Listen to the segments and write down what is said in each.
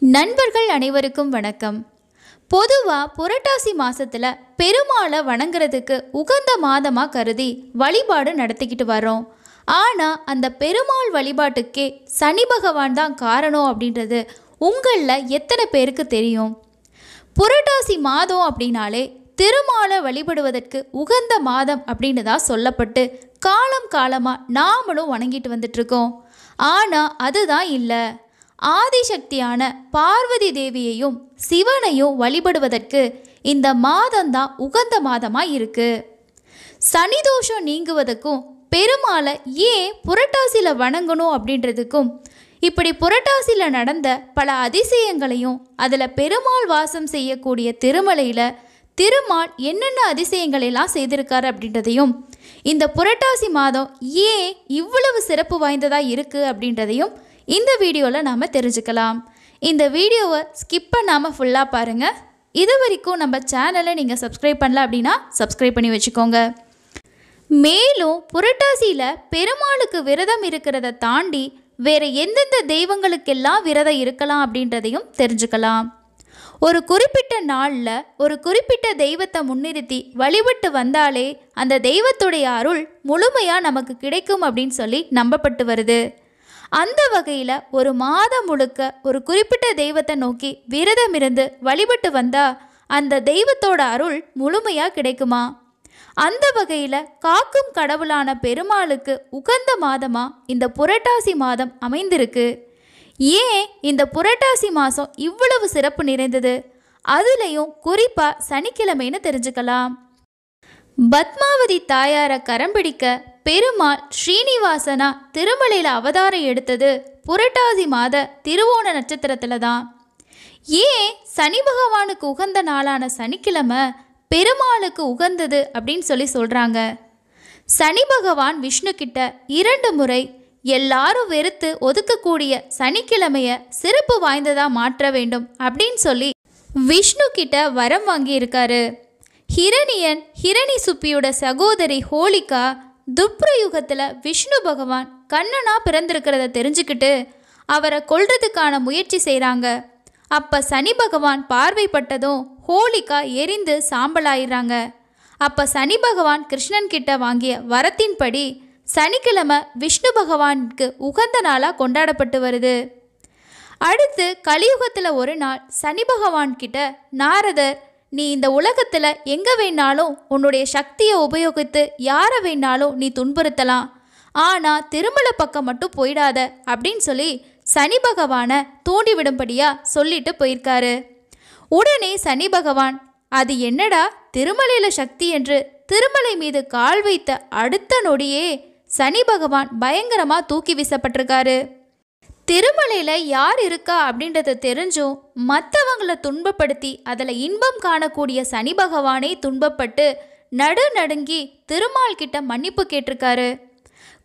நண்பர்கள் அனைவருக்கும் வணக்கம். பொதுவாக புரட்டாசி மாதத்தில் பெருமாளை வணங்குறதுக்கு உகந்த மாதமாக கருதி வழிபாடு நடத்திக்கிட்டு வரோம். ஆனால் அந்த பெருமாள் வழிபாட்டுக்கே சனி பகவான் தான் காரணம் அப்படின்றது உங்களில் எத்தனை பேருக்கு தெரியும்? புரட்டாசி மாதம் அப்படின்னாலே திருமாலை வழிபடுவதற்கு உகந்த மாதம் அப்படின்னு தான் சொல்லப்பட்டு காலம் காலமாக நாமளும் வணங்கிட்டு வந்துட்ருக்கோம். ஆனால் அதுதான் இல்லை. ஆதிசக்தியான பார்வதி தேவியையும் சிவனையும் வழிபடுவதற்கு இந்த மாதம்தான் உகந்த மாதமாக இருக்குது. சனி தோஷம் நீங்குவதற்கும் பெருமாளை ஏன் புரட்டாசியில் வணங்கணும் அப்படின்றதுக்கும் இப்படி புரட்டாசியில் நடந்த பல அதிசயங்களையும் அதில் பெருமாள் வாசம் செய்யக்கூடிய திருமலையில் திருமால் என்னென்ன அதிசயங்களெல்லாம் செய்திருக்காரு அப்படின்றதையும் இந்த புரட்டாசி மாதம் ஏன் இவ்வளவு சிறப்பு வாய்ந்ததாக இருக்குது அப்படின்றதையும் இந்த வீடியோவில் நாம் தெரிஞ்சுக்கலாம். இந்த வீடியோவை ஸ்கிப் பண்ணாமல் ஃபுல்லாக பாருங்கள். இது வரைக்கும் நம்ம சேனலை நீங்கள் சப்ஸ்கிரைப் பண்ணல அப்படின்னா சப்ஸ்கிரைப் பண்ணி வச்சுக்கோங்க. மேலும் புரட்டாசியில் பெருமாளுக்கு விரதம் இருக்கிறத தாண்டி வேறு எந்தெந்த தெய்வங்களுக்கெல்லாம் விரதம் இருக்கலாம் அப்படின்றதையும் தெரிஞ்சுக்கலாம். ஒரு குறிப்பிட்ட நாளில் ஒரு குறிப்பிட்ட தெய்வத்தை முன்னிறுத்தி வழிபட்டு வந்தாலே அந்த தெய்வத்துடைய அருள் முழுமையாக நமக்கு கிடைக்கும் அப்படின்னு சொல்லி நம்பப்பட்டு வருது. அந்த வகையில் ஒரு மாதம் முழுக்க ஒரு குறிப்பிட்ட தெய்வத்தை நோக்கி விரதம் இருந்து வழிபட்டு வந்தால் அந்த தெய்வத்தோட அருள் முழுமையாக கிடைக்குமா? அந்த வகையில் காக்கும் கடவுளான பெருமாளுக்கு உகந்த மாதமாக இந்த புரட்டாசி மாதம் அமைந்திருக்கு. ஏன் இந்த புரட்டாசி மாதம் இவ்வளவு சிறப்பு நிறைந்தது? அதுலேயும் குறிப்பாக சனிக்கிழமைன்னு தெரிஞ்சுக்கலாம். பத்மாவதி தாயாரை கரம் பிடிக்க பெருமாள் ஸ்ரீனிவாசனா திருமலையில் அவதாரம் எடுத்தது புரட்டாசி மாத திருவோண நட்சத்திரத்தில் தான். ஏன் சனி பகவானுக்கு உகந்த நாளான சனிக்கிழமை பெருமாளுக்கு உகந்தது அப்படின்னு சொல்கிறாங்க. சனி பகவான் விஷ்ணு கிட்ட 2 முறை எல்லாரும் வெறுத்து ஒதுக்கக்கூடிய சனிக்கிழமையை சிறப்பு வாய்ந்ததாக மாற்ற வேண்டும் அப்படின்னு சொல்லி விஷ்ணு கிட்ட வரம் வாங்கியிருக்காரு. ஹிரணியன் ஹிரணி சுப்பியோட சகோதரி ஹோலிகா துப்ரயுகத்தில் விஷ்ணு பகவான் கண்ணனா பிறந்திருக்கிறத தெரிஞ்சுக்கிட்டு அவரை கொல்றதுக்கான முயற்சி செய்கிறாங்க. அப்போ சனி பகவான் பார்வைப்பட்டதும் ஹோலிகா எரிந்து சாம்பலாயிடுறாங்க. அப்போ சனி பகவான் கிருஷ்ணன் கிட்ட வாங்கிய வரத்தின்படி சனிக்கிழமை விஷ்ணு பகவானுக்கு உகந்த நாளாக கொண்டாடப்பட்டு வருது. அடுத்து கலியுகத்தில் ஒரு நாள் சனி பகவான் கிட்ட நாரதர், நீ இந்த உலகத்தில் எங்கே வேணாலும் உன்னுடைய சக்தியை உபயோகித்து யாரை வேணாலும் நீ துன்புறுத்தலாம், ஆனால் திருமலை பக்கம் மட்டும் போயிடாத அப்படின்னு சொல்லி சனி பகவானை தூண்டிவிடும்படியாக சொல்லிட்டு போயிருக்காரு. உடனே சனி பகவான், அது என்னடா திருமலையில் சக்தி என்று திருமலை மீது கால் வைத்த அடுத்த நொடியே சனி பகவான் பயங்கரமாக தூக்கி வீசப்பட்டிருக்காரு. திருமலையில் யார் இருக்கா அப்படின்றத தெரிஞ்சும் மற்றவங்களை துன்பப்படுத்தி அதில் இன்பம் காணக்கூடிய சனி பகவானே துன்பப்பட்டு நடுங்கி திருமால் கிட்ட மன்னிப்பு கேட்டிருக்காரு.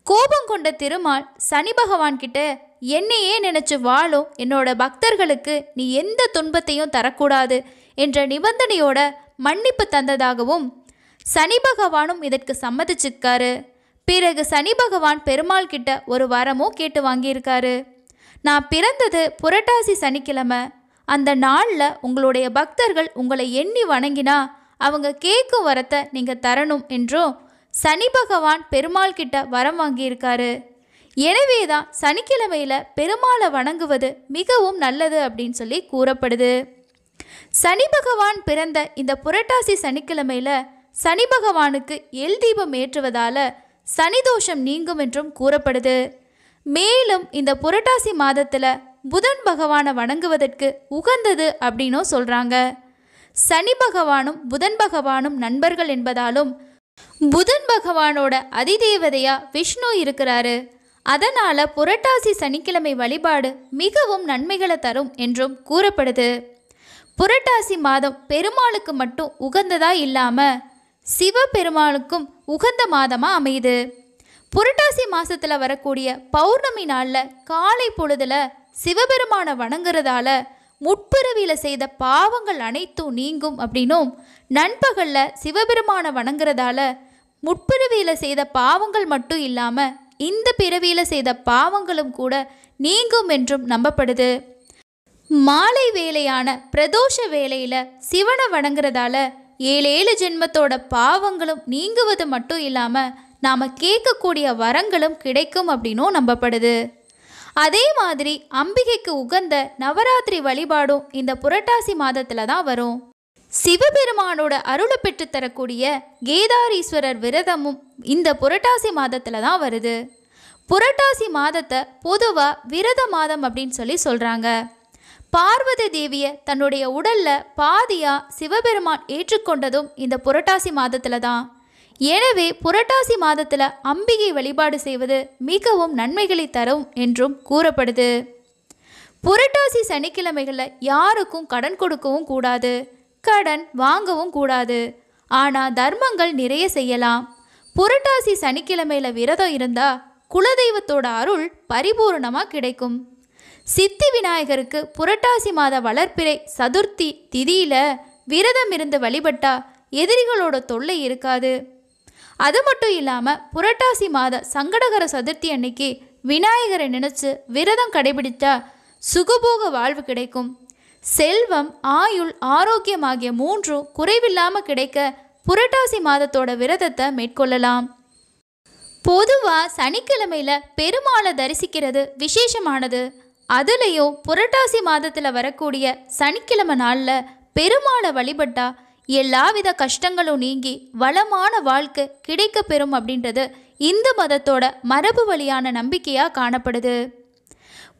கோபம் கொண்ட திருமால் சனி பகவான் கிட்ட, என்னையே நினைச்சு வாழும் என்னோட பக்தர்களுக்கு நீ எந்த துன்பத்தையும் தரக்கூடாது என்ற நிபந்தனையோட மன்னிப்பு தந்ததாகவும் சனி பகவானும் இதற்கு சம்மதிச்சிருக்காரு. பிறகு சனி பகவான் பெருமாள் கிட்ட ஒரு வரமும் கேட்டு வாங்கியிருக்காரு. நான் பிறந்தது புரட்டாசி சனிக்கிழமை, அந்த நாளில் உங்களுடைய பக்தர்கள் உங்களை எண்ணி வணங்கினா அவங்க கேட்கும் வரத்தை நீங்கள் தரணும் என்றும் சனி பகவான் பெருமாள் கிட்ட வரம் வாங்கியிருக்காரு. எனவே தான் சனிக்கிழமையில் பெருமாளை வணங்குவது மிகவும் நல்லது அப்படின்னு சொல்லி கூறப்படுது. சனி பகவான் பிறந்த இந்த புரட்டாசி சனிக்கிழமையில் சனி பகவானுக்கு எல் தீபம் ஏற்றுவதால் சனி தோஷம் நீங்கும் என்றும் கூறப்படுது. மேலும் இந்த புரட்டாசி மாதத்தில் புதன் பகவானை வணங்குவதற்கு உகந்தது அப்படின்னும் சொல்கிறாங்க. சனி பகவானும் புதன் பகவானும் நண்பர்கள் என்பதாலும் புதன் பகவானோட அதிதேவதையா விஷ்ணு இருக்கிறாரு. அதனால் புரட்டாசி சனிக்கிழமை வழிபாடு மிகவும் நன்மைகளை தரும் என்றும் கூறப்படுது. புரட்டாசி மாதம் பெருமாளுக்கு மட்டும் உகந்ததா இல்லாமல் சிவபெருமாளுக்கும் உகந்த மாதமாக அமையுது. புரட்டாசி மாதத்தில் வரக்கூடிய பௌர்ணமி நாளில் காலை பொழுதில் சிவபெருமானை வணங்குறதால முற்பிறவியில் செய்த பாவங்கள் அனைத்தும் நீங்கும் அப்படின்னும், நண்பகலில் சிவபெருமானை வணங்குறதால முற்பிறவியில் செய்த பாவங்கள் மட்டும் இல்லாமல் இந்த பிறவியில் செய்த பாவங்களும் கூட நீங்கும் என்றும் நம்பப்படுது. மாலை வேளையான பிரதோஷ வேளையில சிவனை வணங்குறதால 7 ஜென்மத்தோட பாவங்களும் நீங்குவது மட்டும் இல்லாம நாம கேட்கக்கூடிய வரங்களும் கிடைக்கும் அப்படின்னும் நம்பப்படுது. அதே மாதிரி அம்பிகைக்கு உகந்த நவராத்திரி வழிபாடும் இந்த புரட்டாசி மாதத்துல தான் வரும். சிவபெருமானோட அருளை பெற்று தரக்கூடிய கேதாரீஸ்வரர் விரதமும் இந்த புரட்டாசி மாதத்துல தான் வருது. புரட்டாசி மாதத்தை பொதுவா விரத மாதம் அப்படின்னு சொல்றாங்க. பார்வதி தேவியை தன்னுடைய உடல்ல பாதியா சிவபெருமான் ஏற்றுக்கொண்டதும் இந்த புரட்டாசி மாதத்துல தான். எனவே புரட்டாசி மாதத்துல அம்பிகை வழிபாடு செய்வது மிகவும் நன்மைகளை தரும் என்றும் கூறப்படுது. புரட்டாசி சனிக்கிழமைகளில் யாருக்கும் கடன் கொடுக்கவும் கூடாது, கடன் வாங்கவும் கூடாது. ஆனால் தர்மங்கள் நிறைய செய்யலாம். புரட்டாசி சனிக்கிழமையில விரதம் இருந்தா குலதெய்வத்தோட அருள் பரிபூர்ணமாக கிடைக்கும். சித்தி விநாயகருக்கு புரட்டாசி மாத வளர்ப்பிறை சதுர்த்தி திதியில விரதம் இருந்து வழிபட்டா எதிரிகளோட தொல்லை இருக்காது. அது மட்டும் இல்லாமல் புரட்டாசி மாத சங்கடகர சதுர்த்தி அன்னைக்கு விநாயகரை நினைச்சு விரதம் கடைபிடித்தா சுகபோக வாழ்வு கிடைக்கும். செல்வம், ஆயுள், ஆரோக்கியம் ஆகிய 3 குறைவில்லாமல் கிடைக்க புரட்டாசி மாதத்தோட விரதத்தை மேற்கொள்ளலாம். பொதுவாக சனிக்கிழமையில பெருமாளை தரிசிக்கிறது விசேஷமானது. அதுலேயும் புரட்டாசி மாதத்தில் வரக்கூடிய சனிக்கிழமை நாளில் பெருமாளை வழிபட்டா எல்லாவித கஷ்டங்களும் நீங்கி வளமான வாழ்க்கை கிடைக்க பெறும் அப்படின்றது இந்து மதத்தோட மரபு வழியான நம்பிக்கையாக காணப்படுது.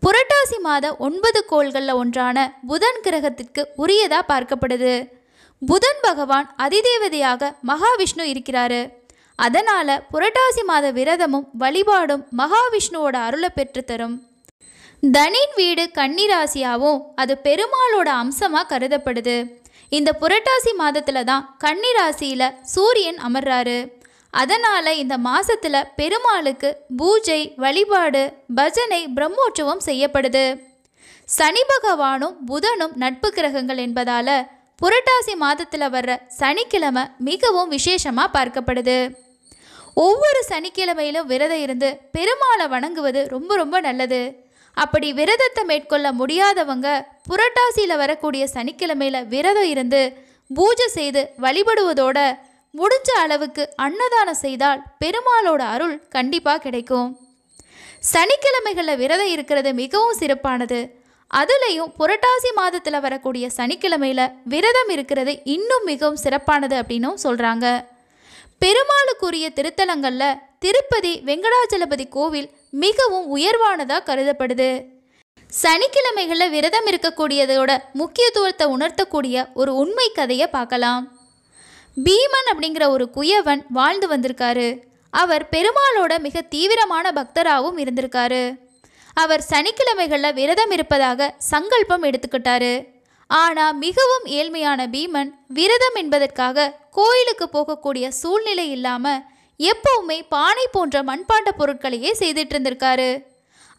புரட்டாசி மாத 9 கோள்களில் ஒன்றான புதன் கிரகத்திற்கு உரியதாக பார்க்கப்படுது. புதன் பகவான் அதிதேவதையாக மகாவிஷ்ணு இருக்கிறாரு. அதனால் புரட்டாசி மாத விரதமும் வழிபாடும் மகாவிஷ்ணுவோட அருளை பெற்று தரும். தனின் வீடு கன்னிராசியாகவும் அது பெருமாளோட அம்சமாக கருதப்படுது. இந்த புரட்டாசி மாதத்துல தான் கன்னிராசியில் சூரியன் அமர்றாரு. அதனால் இந்த மாதத்தில் பெருமாளுக்கு பூஜை, வழிபாடு, பஜனை, பிரம்மோற்சவம் செய்யப்படுது. சனி பகவானும் புதனும் நட்பு கிரகங்கள் என்பதால் புரட்டாசி மாதத்தில் வர்ற சனிக்கிழமை மிகவும் விசேஷமாக பார்க்கப்படுது. ஒவ்வொரு சனிக்கிழமையிலும் விரதம் இருந்து பெருமாளை வணங்குவது ரொம்ப ரொம்ப நல்லது. அப்படி விரதத்தை மேற்கொள்ள முடியாதவங்க புரட்டாசியில் வரக்கூடிய சனிக்கிழமையில் விரதம் இருந்து பூஜை செய்து வழிபடுவதோட முடிஞ்ச அளவுக்கு அன்னதானம் செய்தால் பெருமாளோட அருள் கண்டிப்பாக கிடைக்கும். சனிக்கிழமைகளில் விரதம் இருக்கிறது மிகவும் சிறப்பானது. அதுலேயும் புரட்டாசி மாதத்தில் வரக்கூடிய சனிக்கிழமையில் விரதம் இருக்கிறது இன்னும் மிகவும் சிறப்பானது அப்படின்னும் சொல்கிறாங்க. பெருமாளுக்குரிய திருத்தலங்களில் திருப்பதி வெங்கடாச்சலபதி கோவில் மிகவும் உயர்வானதாக கருதப்படுது. சனிக்கிழமைகளில் விரதம் இருக்கக்கூடியதோட முக்கியத்துவத்தை உணர்த்தக்கூடிய ஒரு உண்மை கதையை பார்க்கலாம். பீமன் அப்படிங்கிற ஒரு குயவன் வாழ்ந்து வந்திருக்காரு. அவர் பெருமாளோட மிக தீவிரமான பக்தராகவும் இருந்திருக்காரு. அவர் சனிக்கிழமைகளில் விரதம் இருப்பதாக சங்கல்பம் எடுத்துக்கிட்டாரு. ஆனால் மிகவும் ஏழ்மையான பீமன் விரதம் என்பதற்காக கோயிலுக்கு போகக்கூடிய சூழ்நிலை இல்லாமல் எப்பவுமே பானை போன்ற மண்பாண்ட பொருட்களையே செய்துட்டு இருந்திருக்காரு.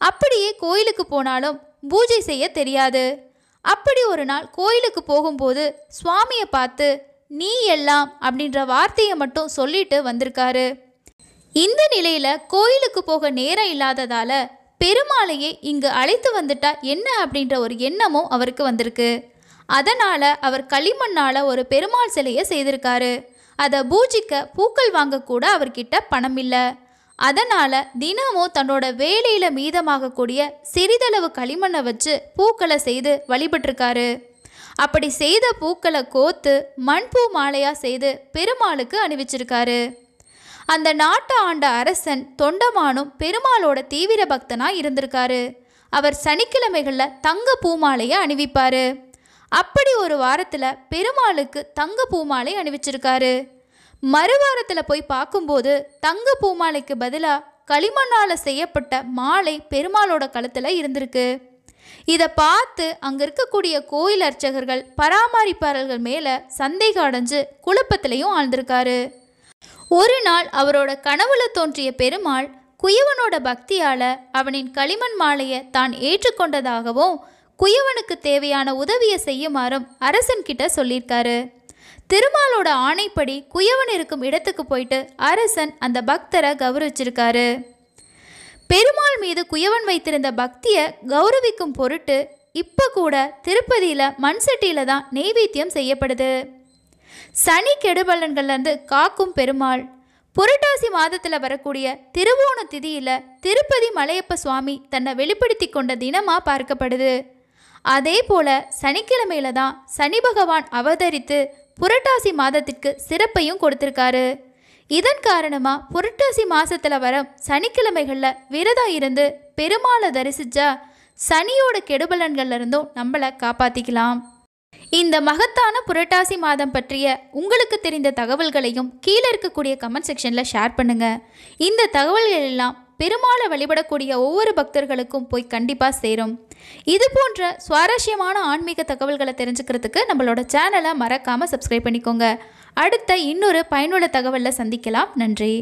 அப்படியே கோயிலுக்கு போனாலும் பூஜை செய்ய தெரியாது. அப்படி ஒரு நாள் கோயிலுக்கு போகும்போது சுவாமியை பார்த்து நீ எல்லாம் அப்படின்ற வார்த்தையை மட்டும் சொல்லிட்டு வந்திருக்காரு. இந்த நிலையில் கோயிலுக்கு போக நேரம் இல்லாததால பெருமாளையே இங்கு அழைத்து வந்துட்டா என்ன அப்படின்ற ஒரு எண்ணமும் அவருக்கு வந்திருக்கு. அதனால் அவர் களிமண்ணால் ஒரு பெருமாள் சிலையை செய்திருக்காரு. அதை பூஜிக்க பூக்கள் வாங்கக்கூட அவர்கிட்ட பணம் இல்லை. அதனால் தினமும் தன்னோட வேலையில் மீதமாகக்கூடிய சிறிதளவு களிமண்ணை வச்சு பூக்களை செய்து வழிபட்டிருக்காரு. அப்படி செய்த பூக்களை கோத்து மண்பூ மாலையாக செய்து பெருமாளுக்கு அணிவிச்சிருக்காரு. அந்த நாட்டை ஆண்ட அரசன் தொண்டமானும் பெருமாளோட தீவிர பக்தனாக இருந்திருக்காரு. அவர் சனிக்கிழமைகளில் தங்க பூமாலையை அணிவிப்பார். அப்படி ஒரு வாரத்தில் பெருமாளுக்கு தங்க பூமாலை அணிவிச்சிருக்காரு. மறுவாரத்தில் போய் பார்க்கும்போது தங்க பூமாலைக்கு பதிலாக களிமண்ணால் செய்யப்பட்ட மாலை பெருமாளோட கழுத்தில் இருந்திருக்கு. இதை பார்த்து அங்கே இருக்கக்கூடிய கோயில் அர்ச்சகர்கள் பராமரிப்பாளர்கள் மேலே சந்தேகம் அடைஞ்சு குழப்பத்திலையும் ஆழ்ந்திருக்காரு. ஒரு நாள் அவரோட கனவுல தோன்றிய பெருமாள் குயவனோட பக்தியால் அவனின் களிமண் மாலையை தான் ஏற்றுக்கொண்டதாகவும் குயவனுக்கு தேவையான உதவியை செய்யுமாறும் அரசன்கிட்ட சொல்லியிருக்காரு. திருமாலோட ஆணைப்படி குயவன் இருக்கும் இடத்துக்கு போயிட்டு அரசன் அந்த பக்தரை கௌரவிச்சிருக்காரு. பெருமாள் மீது குயவன் வைத்திருந்த பக்தியை கௌரவிக்கும் பொருட்டு இப்போ கூட திருப்பதியில் மண் சட்டியில் தான் நெய்வேத்தியம் செய்யப்படுது. சனி கெடுபலன்கள்லேருந்து காக்கும் பெருமாள். புரட்டாசி மாதத்தில் வரக்கூடிய திருவோண திதியில் திருப்பதி மலையப்ப சுவாமி தன்னை வெளிப்படுத்தி கொண்ட தினமாக பார்க்கப்படுது. அதே போல் சனிக்கிழமையில தான் சனி பகவான் அவதரித்து புரட்டாசி மாதத்திற்கு சிறப்பையும் கொடுத்துருக்காரு. இதன் காரணமாக புரட்டாசி மாதத்தில் வர சனிக்கிழமைகளில் விரதம் இருந்து பெருமாளை தரிசித்தா சனியோட கெடுபலன்கள்ல இருந்தும் நம்மளை காப்பாற்றிக்கலாம். இந்த மகத்தான புரட்டாசி மாதம் பற்றிய உங்களுக்கு தெரிந்த தகவல்களையும் கீழே இருக்கக்கூடிய கமெண்ட் செக்ஷனில் ஷேர் பண்ணுங்கள். இந்த தகவல்கள் எல்லாம் பெருமாளை வழிபடக்கூடிய ஒவ்வொரு பக்தர்களுக்கும் போய் கண்டிப்பாக சேரும். இது போன்ற சுவாரஸ்யமான ஆன்மீக தகவல்களை தெரிஞ்சுக்கிறதுக்கு நம்மளோட சேனலை மறக்காமல் சப்ஸ்கிரைப் பண்ணிக்கோங்க. அடுத்த இன்னொரு பயனுள்ள தகவலில் சந்திக்கலாம். நன்றி.